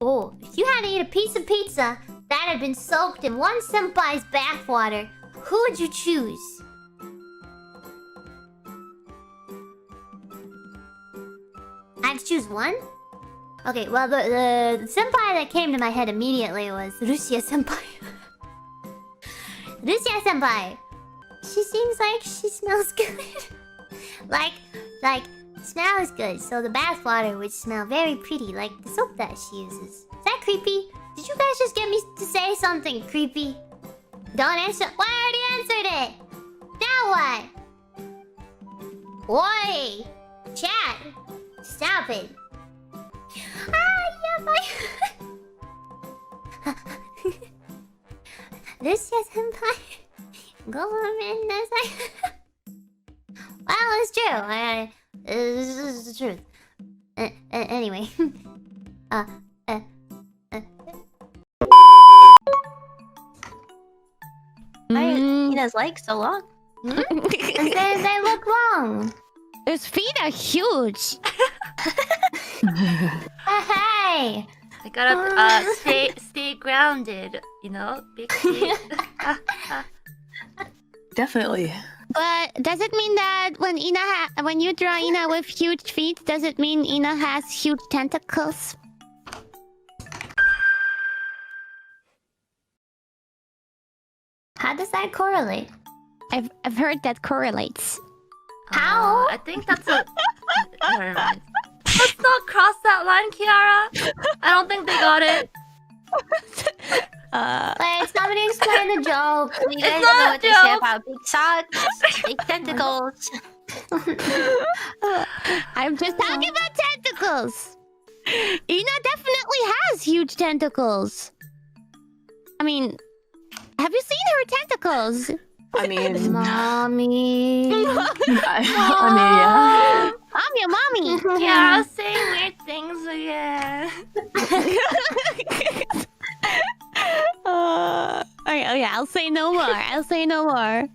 Oh, if you had to eat a piece of pizza that had been soaked in one senpai's bathwater, who would you choose? I have to choose one? Okay, well, the senpai that came to my head immediately was Lucia senpai. Lucia senpai. She seems like she smells good. like, smells good. So the bathwater would smell very pretty, like the soap that she uses. Is that creepy? Did you guys just get me to say something creepy? Don't answer. Well, I already answered it. Now what? Oi! Chat! Stop it. Yeah, bye. Lucia senpai. Go on in this. Well, it's true. This is the truth. Anyway. Why is Ina's leg so long? They look long. His feet are huge. Hey! I gotta stay grounded, you know? Big feet. Definitely. But does it mean that when when you draw Ina with huge feet, does it mean Ina has huge tentacles? How does that correlate? I've heard that correlates. How? I think that's a... Never mind. Let's not cross that line, Kiara. I don't think they got it. Wait, somebody explain the joke. You guys It's know not what they a say joke. about big socks, big tentacles. I'm just talking about tentacles. Ina definitely has huge tentacles. I mean, have you seen her tentacles? I mean, Mommy. Amelia. I'm your mommy. Kiara saying weird things again. Okay, I'll say no more. I'll say no more.